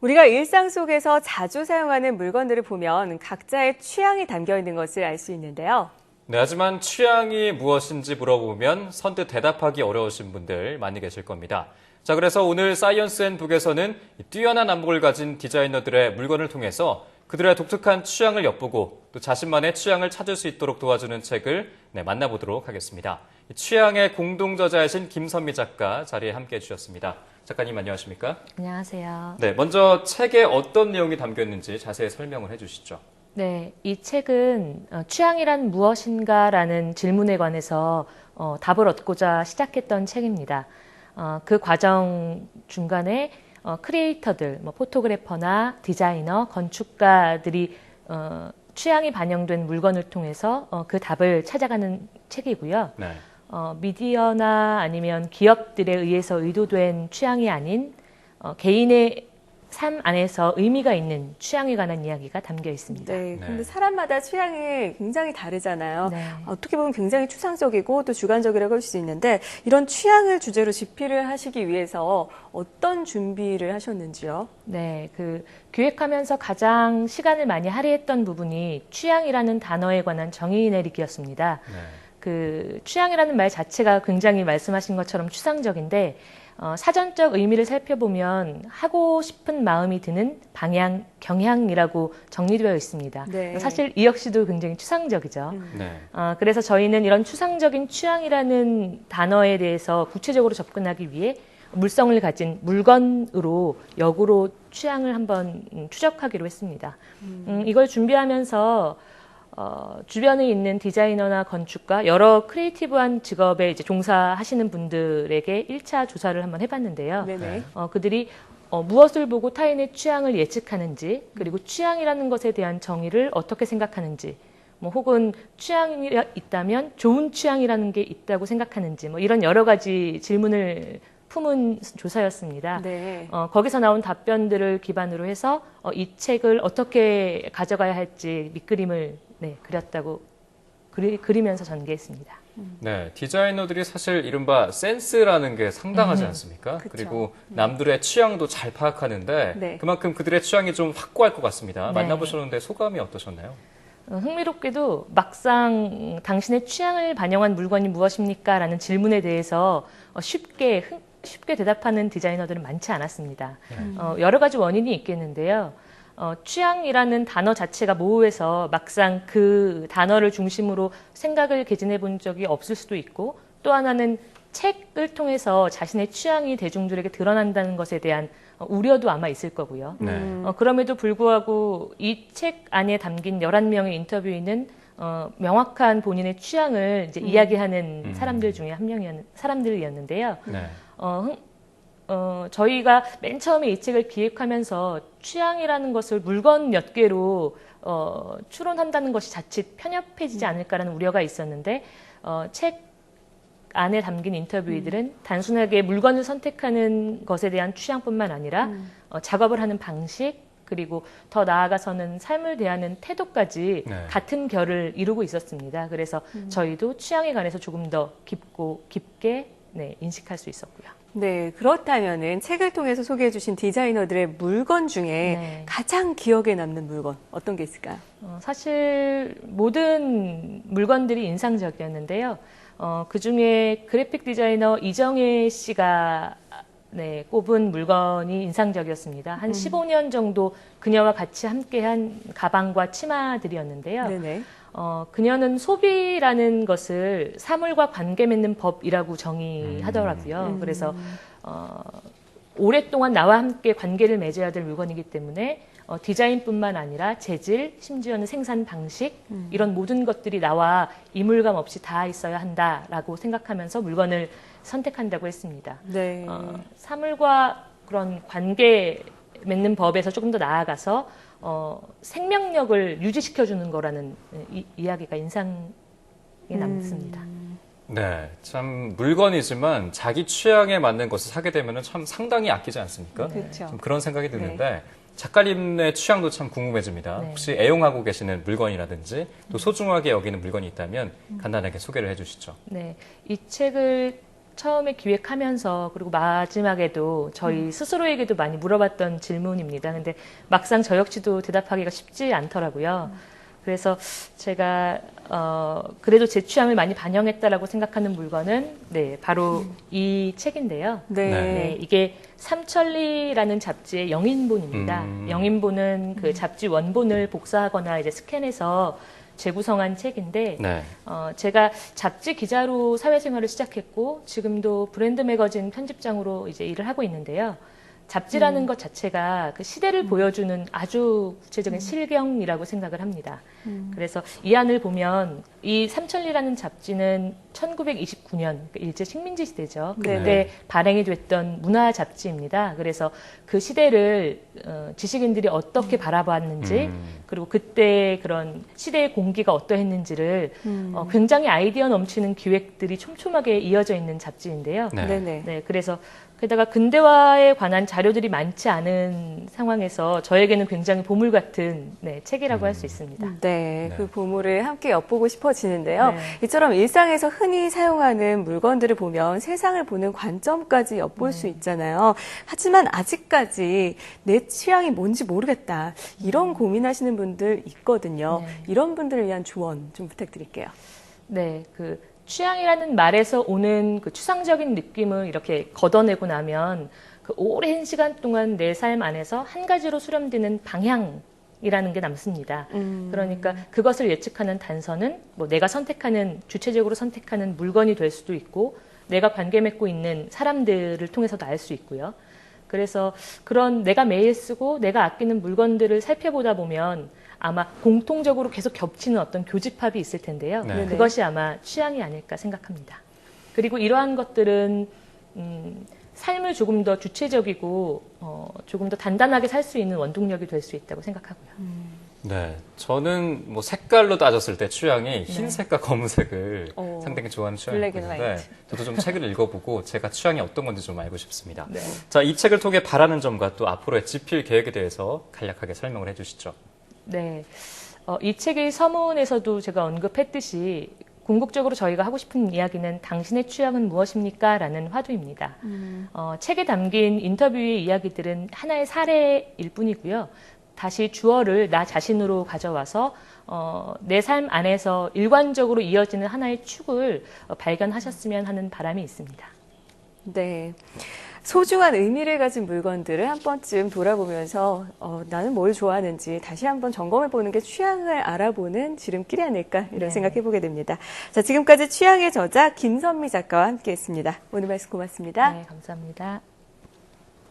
우리가 일상 속에서 자주 사용하는 물건들을 보면 각자의 취향이 담겨 있는 것을 알 수 있는데요. 네, 하지만 취향이 무엇인지 물어보면 선뜻 대답하기 어려우신 분들 많이 계실 겁니다. 자, 그래서 오늘 사이언스 앤 북에서는 뛰어난 안목을 가진 디자이너들의 물건을 통해서 그들의 독특한 취향을 엿보고 또 자신만의 취향을 찾을 수 있도록 도와주는 책을 만나보도록 하겠습니다. 취향의 공동저자이신 김선미 작가 자리에 함께해 주셨습니다. 작가님 안녕하십니까? 안녕하세요. 네, 먼저 책에 어떤 내용이 담겨 있는지 자세히 설명을 해주시죠. 네, 이 책은 취향이란 무엇인가라는 질문에 관해서 답을 얻고자 시작했던 책입니다. 그 과정 중간에 크리에이터들, 포토그래퍼나 디자이너, 건축가들이 취향이 반영된 물건을 통해서 그 답을 찾아가는 책이고요. 네. 미디어나 아니면 기업들에 의해서 의도된 취향이 아닌 개인의 삶 안에서 의미가 있는 취향에 관한 이야기가 담겨 있습니다. 네, 근데 사람마다 취향이 굉장히 다르잖아요. 네. 어떻게 보면 굉장히 추상적이고 또 주관적이라고 할 수 있는데 이런 취향을 주제로 집필을 하시기 위해서 어떤 준비를 하셨는지요? 네, 기획하면서 가장 시간을 많이 할애했던 부분이 취향이라는 단어에 관한 정의 내리기였습니다. 네. 취향이라는 말 자체가 굉장히 말씀하신 것처럼 추상적인데 사전적 의미를 살펴보면 하고 싶은 마음이 드는 방향, 경향이라고 정리되어 있습니다. 네. 사실 이 역시도 굉장히 추상적이죠. 네. 그래서 저희는 이런 추상적인 취향이라는 단어에 대해서 구체적으로 접근하기 위해 물성을 가진 물건으로 역으로 취향을 한번 추적하기로 했습니다. 이걸 준비하면서 주변에 있는 디자이너나 건축가, 여러 크리에이티브한 직업에 이제 종사하시는 분들에게 1차 조사를 한번 해봤는데요. 네네. 그들이 무엇을 보고 타인의 취향을 예측하는지, 그리고 취향이라는 것에 대한 정의를 어떻게 생각하는지, 혹은 취향이 있다면 좋은 취향이라는 게 있다고 생각하는지, 이런 여러 가지 질문을 품은 조사였습니다. 네. 거기서 나온 답변들을 기반으로 해서 이 책을 어떻게 가져가야 할지 밑그림을 그리면서 전개했습니다. 네, 디자이너들이 사실 이른바 센스라는 게 상당하지 않습니까? 그쵸. 그리고 남들의 취향도 잘 파악하는데 네. 그만큼 그들의 취향이 좀 확고할 것 같습니다. 네. 만나보셨는데 소감이 어떠셨나요? 흥미롭게도 막상 당신의 취향을 반영한 물건이 무엇입니까? 라는 질문에 대해서 쉽게 대답하는 디자이너들은 많지 않았습니다. 여러 가지 원인이 있겠는데요. 취향이라는 단어 자체가 모호해서 막상 그 단어를 중심으로 생각을 개진해 본 적이 없을 수도 있고, 또 하나는 책을 통해서 자신의 취향이 대중들에게 드러난다는 것에 대한 우려도 아마 있을 거고요. 네. 그럼에도 불구하고 이 책 안에 담긴 11명의 인터뷰인은 명확한 본인의 취향을 이제 이야기하는 사람들 중에 사람들이었는데요. 네. 저희가 맨 처음에 이 책을 기획하면서 취향이라는 것을 물건 몇 개로 추론한다는 것이 자칫 편협해지지 않을까라는 우려가 있었는데 책 안에 담긴 인터뷰이들은 단순하게 물건을 선택하는 것에 대한 취향뿐만 아니라 작업을 하는 방식, 그리고 더 나아가서는 삶을 대하는 태도까지 네. 같은 결을 이루고 있었습니다. 그래서 저희도 취향에 관해서 조금 더 깊게 인식할 수 있었고요. 네, 그렇다면은 책을 통해서 소개해 주신 디자이너들의 물건 중에 네. 가장 기억에 남는 물건 어떤 게 있을까요? 사실 모든 물건들이 인상적이었는데요. 그중에 그래픽 디자이너 이정혜 씨가 꼽은 물건이 인상적이었습니다. 한 15년 정도 그녀와 같이 함께한 가방과 치마들이었는데요. 네네. 그녀는 소비라는 것을 사물과 관계 맺는 법이라고 정의하더라고요. 그래서 오랫동안 나와 함께 관계를 맺어야 될 물건이기 때문에 디자인뿐만 아니라 재질, 심지어는 생산 방식, 이런 모든 것들이 나와 이물감 없이 다 있어야 한다라고 생각하면서 물건을 선택한다고 했습니다. 네. 사물과 그런 관계 맺는 법에서 조금 더 나아가서 생명력을 유지시켜주는 거라는 이야기가 인상에 남습니다. 네, 참 물건이지만 자기 취향에 맞는 것을 사게 되면 참 상당히 아끼지 않습니까? 그렇죠. 좀 그런 생각이 드는데 작가님의 취향도 참 궁금해집니다. 네. 혹시 애용하고 계시는 물건이라든지 또 소중하게 여기는 물건이 있다면 간단하게 소개를 해주시죠. 네, 이 책을 처음에 기획하면서 그리고 마지막에도 저희 스스로에게도 많이 물어봤던 질문입니다. 근데 막상 저 역시도 대답하기가 쉽지 않더라고요. 그래서 제가 그래도 제 취향을 많이 반영했다라고 생각하는 물건은 네, 바로 이 책인데요. 네. 네, 이게 삼천리라는 잡지의 영인본입니다. 영인본은 그 잡지 원본을 복사하거나 이제 스캔해서 재구성한 책인데 네. 제가 잡지 기자로 사회생활을 시작했고 지금도 브랜드 매거진 편집장으로 이제 일을 하고 있는데요. 잡지라는 것 자체가 그 시대를 보여주는 아주 구체적인 실경이라고 생각을 합니다. 그래서 이 안을 보면 이 삼천리라는 잡지는 1929년 일제 식민지 시대죠. 네. 그때 발행이 됐던 문화 잡지입니다. 그래서 그 시대를 지식인들이 어떻게 바라봤는지 그리고 그때 그런 시대의 공기가 어떠했는지를 굉장히 아이디어 넘치는 기획들이 촘촘하게 이어져 있는 잡지인데요. 네. 네네. 네, 그래서 게다가 근대화에 관한 자료들이 많지 않은 상황에서 저에게는 굉장히 보물 같은 네, 책이라고 할 수 있습니다. 네, 네. 그 보물을 함께 엿보고 싶어지는데요. 네. 이처럼 일상에서 흔히 사용하는 물건들을 보면 세상을 보는 관점까지 엿볼 수 있잖아요. 하지만 아직까지 내 취향이 뭔지 모르겠다. 이런 고민하시는 분들 있거든요. 네. 이런 분들을 위한 조언 좀 부탁드릴게요. 네, 그 취향이라는 말에서 오는 그 추상적인 느낌을 이렇게 걷어내고 나면 그 오랜 시간 동안 내 삶 안에서 한 가지로 수렴되는 방향이라는 게 남습니다. 그러니까 그것을 예측하는 단서는 뭐 내가 선택하는, 주체적으로 선택하는 물건이 될 수도 있고 내가 관계 맺고 있는 사람들을 통해서도 알 수 있고요. 그래서 그런 내가 매일 쓰고 내가 아끼는 물건들을 살펴보다 보면 아마 공통적으로 계속 겹치는 어떤 교집합이 있을 텐데요. 네. 그것이 아마 취향이 아닐까 생각합니다. 그리고 이러한 것들은 삶을 조금 더 주체적이고 조금 더 단단하게 살 수 있는 원동력이 될 수 있다고 생각하고요. 네. 저는 뭐 색깔로 따졌을 때 취향이 흰색과 검은색을 오. 상당히 좋아하는 블랙 앤 취향이거든요. 화이트. 저도 좀 책을 읽어보고 제가 취향이 어떤 건지 좀 알고 싶습니다. 네. 자, 이 책을 통해 바라는 점과 또 앞으로의 집필 계획에 대해서 간략하게 설명을 해주시죠. 네. 이 책의 서문에서도 제가 언급했듯이 궁극적으로 저희가 하고 싶은 이야기는 당신의 취향은 무엇입니까? 라는 화두입니다. 책에 담긴 인터뷰의 이야기들은 하나의 사례일 뿐이고요. 다시 주어를 나 자신으로 가져와서 내 삶 안에서 일관적으로 이어지는 하나의 축을 발견하셨으면 하는 바람이 있습니다. 네. 소중한 의미를 가진 물건들을 한 번쯤 돌아보면서 나는 뭘 좋아하는지 다시 한번 점검해 보는 게 취향을 알아보는 지름길이 아닐까 이런 네. 생각해 보게 됩니다. 자, 지금까지 취향의 저자 김선미 작가와 함께했습니다. 오늘 말씀 고맙습니다. 네, 감사합니다.